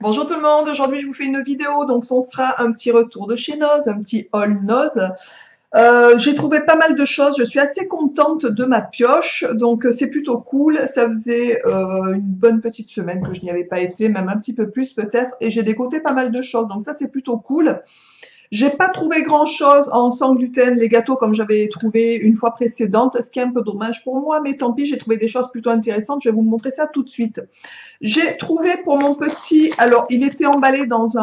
Bonjour tout le monde, aujourd'hui je vous fais une vidéo, donc ce sera un petit retour de chez Noz, un petit haul Noz. J'ai trouvé pas mal de choses, je suis assez contente de ma pioche, donc c'est plutôt cool. Ça faisait une bonne petite semaine que je n'y avais pas été, même un petit peu plus peut-être, et j'ai décoté pas mal de choses, donc ça c'est plutôt cool. J'ai pas trouvé grand-chose en sans gluten, les gâteaux comme j'avais trouvé une fois précédente, ce qui est un peu dommage pour moi, mais tant pis, j'ai trouvé des choses plutôt intéressantes, je vais vous montrer ça tout de suite. J'ai trouvé pour mon petit, alors il était emballé dans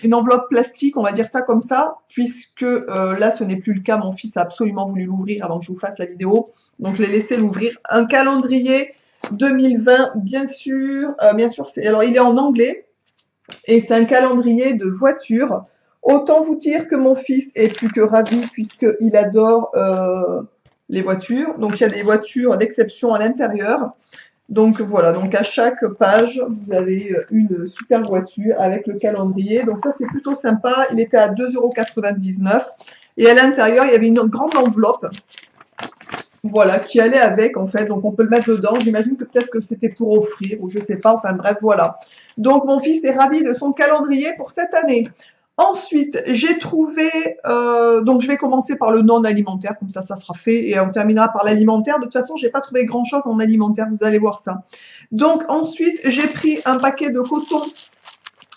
une enveloppe plastique, on va dire ça comme ça, puisque là ce n'est plus le cas, mon fils a absolument voulu l'ouvrir avant que je vous fasse la vidéo, donc je l'ai laissé l'ouvrir. Un calendrier 2020, bien sûr, alors il est en anglais, et c'est un calendrier de voiture. Autant vous dire que mon fils est plus que ravi, puisqu'il adore les voitures, donc il y a des voitures d'exception à l'intérieur. Donc voilà, donc à chaque page, vous avez une super voiture avec le calendrier. Donc ça, c'est plutôt sympa. Il était à 2,99 € et à l'intérieur, il y avait une grande enveloppe, voilà, qui allait avec en fait. Donc on peut le mettre dedans. J'imagine que peut-être que c'était pour offrir ou je sais pas. Enfin bref, voilà. Donc mon fils est ravi de son calendrier pour cette année. Ensuite, j'ai trouvé, donc je vais commencer par le non alimentaire, comme ça sera fait, et on terminera par l'alimentaire. De toute façon, j'ai pas trouvé grand chose en alimentaire, vous allez voir ça. Donc ensuite, j'ai pris un paquet de coton,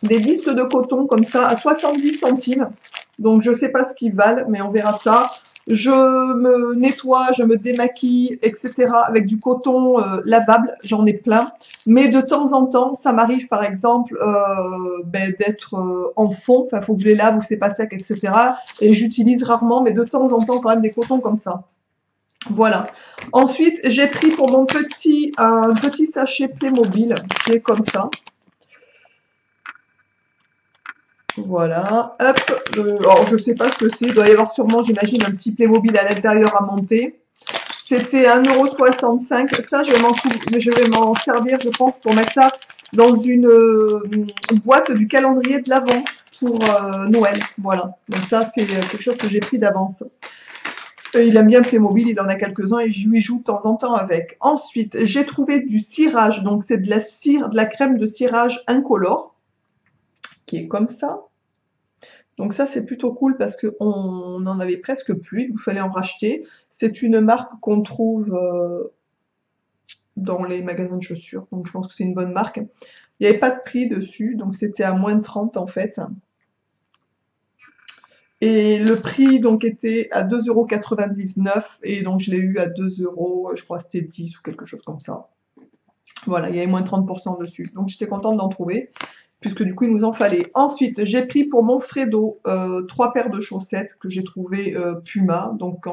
des disques de coton comme ça à 70 centimes. Donc je sais pas ce qu'ils valent, mais on verra ça. Je me nettoie, je me démaquille, etc. avec du coton lavable, j'en ai plein. Mais de temps en temps, ça m'arrive par exemple d'être en fond, enfin faut que je les lave ou c'est pas sec, etc. Et j'utilise rarement, mais de temps en temps quand même des cotons comme ça. Voilà. Ensuite, j'ai pris pour mon petit un petit sachet Playmobil qui est comme ça. Voilà, hop, alors je sais pas ce que c'est, il doit y avoir sûrement, j'imagine, un petit Playmobil à l'intérieur à monter. C'était 1,65 €. Ça, je vais m'en servir, je pense, pour mettre ça dans une boîte du calendrier de l'Avent pour Noël. Voilà, donc ça, c'est quelque chose que j'ai pris d'avance. Il aime bien Playmobil, il en a quelques-uns et je lui joue de temps en temps avec. Ensuite, j'ai trouvé du cirage, donc c'est de la cire, de la crème de cirage incolore, qui est comme ça. Donc ça, c'est plutôt cool parce qu'on n'en avait presque plus, il fallait en racheter. C'est une marque qu'on trouve dans les magasins de chaussures, donc je pense que c'est une bonne marque. Il n'y avait pas de prix dessus, donc c'était à moins de 30 en fait. Et le prix donc était à 2,99 € et donc je l'ai eu à 2 €, je crois que c'était 10 ou quelque chose comme ça. Voilà, il y avait moins de 30% dessus, donc j'étais contente d'en trouver, puisque du coup il nous en fallait. Ensuite, j'ai pris pour mon Fredo 3 paires de chaussettes que j'ai trouvées Puma, donc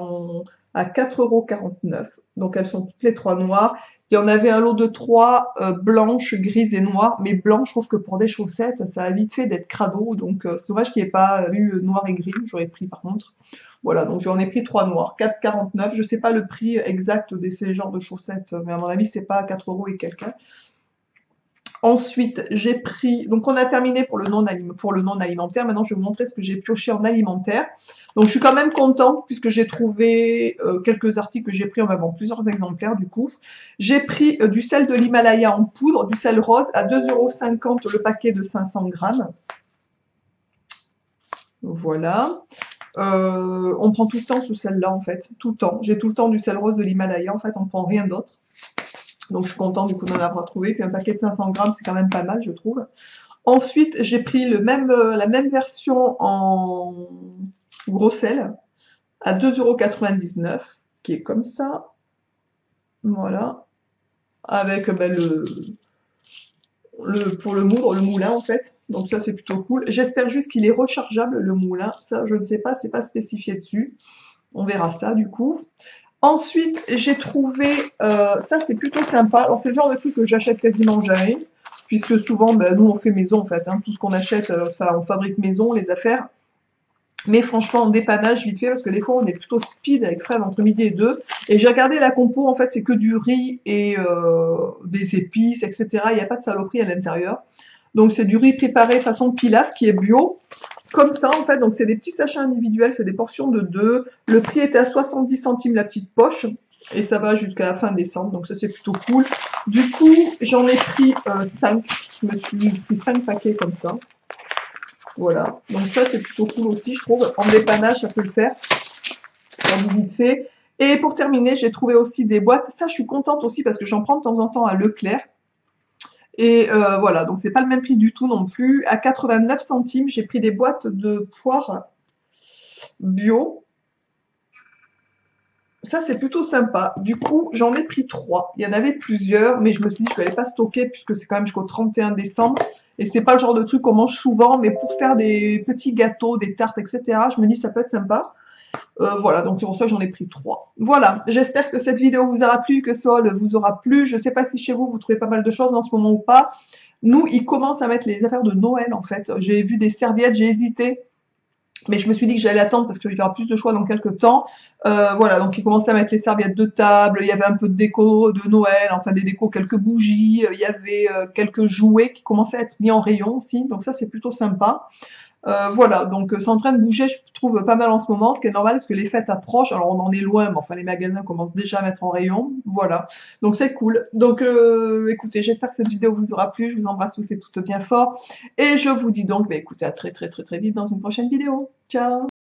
à 4,49 €. Donc elles sont toutes les 3 noires. Il y en avait un lot de 3 blanches, grises et noires, mais blanches, je trouve que pour des chaussettes, ça a vite fait d'être crado, donc c'est dommage qu'il n'y ait pas eu noir et gris, j'aurais pris par contre. Voilà, donc j'en ai pris 3 noirs, 4,49 €. Je sais pas le prix exact de ces genres de chaussettes, mais à mon avis, c'est pas 4 € et quelques. Ensuite, j'ai pris, donc on a terminé pour le non alimentaire. Maintenant, je vais vous montrer ce que j'ai pioché en alimentaire. Donc, je suis quand même contente puisque j'ai trouvé quelques articles que j'ai pris en même plusieurs exemplaires du coup. J'ai pris du sel de l'Himalaya en poudre, du sel rose à 2,50 € le paquet de 500 grammes. Voilà. On prend tout le temps ce sel-là en fait, tout le temps. J'ai tout le temps du sel rose de l'Himalaya, en fait, on prend rien d'autre. Donc je suis contente du coup d'en avoir trouvé. Puis un paquet de 500 grammes, c'est quand même pas mal, je trouve. Ensuite, j'ai pris la même version en gros sel à 2,99 €, qui est comme ça. Voilà. Avec pour le moudre, le moulin en fait. Donc ça c'est plutôt cool. J'espère juste qu'il est rechargeable le moulin. Ça je ne sais pas, c'est pas spécifié dessus. On verra ça du coup. Ensuite, j'ai trouvé, ça c'est plutôt sympa. Alors c'est le genre de truc que j'achète quasiment jamais, puisque souvent, ben, nous on fait maison en fait, hein. Tout ce qu'on achète, enfin on fabrique maison, les affaires. Mais franchement, en dépannage vite fait, parce que des fois on est plutôt speed avec Fred entre midi et 2. Et j'ai regardé la compo, en fait c'est que du riz et des épices, etc. Il n'y a pas de saloperie à l'intérieur. Donc c'est du riz préparé façon pilaf qui est bio. Comme ça en fait, donc c'est des petits sachets individuels, c'est des portions de 2. Le prix était à 70 centimes la petite poche. Et ça va jusqu'à la fin décembre, donc ça c'est plutôt cool. Du coup, j'en ai pris 5. Je me suis pris 5 paquets comme ça. Voilà, donc ça c'est plutôt cool aussi, je trouve. En dépannage, ça peut le faire. Ça dit vite fait. Et pour terminer, j'ai trouvé aussi des boîtes. Ça, je suis contente aussi parce que j'en prends de temps en temps à Leclerc. Et voilà, donc c'est pas le même prix du tout non plus. À 89 centimes, j'ai pris des boîtes de poires bio. Ça, c'est plutôt sympa. Du coup, j'en ai pris 3. Il y en avait plusieurs, mais je me suis dit, je vais pas stocker puisque c'est quand même jusqu'au 31 décembre. Et c'est pas le genre de truc qu'on mange souvent, mais pour faire des petits gâteaux, des tartes, etc., je me dis, ça peut être sympa. Voilà, donc c'est pour ça que j'en ai pris 3. Voilà, j'espère que cette vidéo vous aura plu, que ce haul vous aura plu. Je sais pas si chez vous, vous trouvez pas mal de choses en ce moment ou pas. Nous, ils commencent à mettre les affaires de Noël, en fait. J'ai vu des serviettes, j'ai hésité. Mais je me suis dit que j'allais attendre parce qu'il y aura plus de choix dans quelques temps. Voilà, donc ils commençaient à mettre les serviettes de table, il y avait un peu de déco de Noël, enfin des décos, quelques bougies, il y avait quelques jouets qui commençaient à être mis en rayon aussi, donc ça c'est plutôt sympa. Voilà, donc c'est en train de bouger, je trouve pas mal en ce moment, ce qui est normal parce que les fêtes approchent, alors on en est loin, mais enfin les magasins commencent déjà à mettre en rayon, voilà, donc c'est cool. Donc écoutez, j'espère que cette vidéo vous aura plu, je vous embrasse tous et toutes bien fort, et je vous dis donc, bah, écoutez, à très très très très vite dans une prochaine vidéo. Ciao!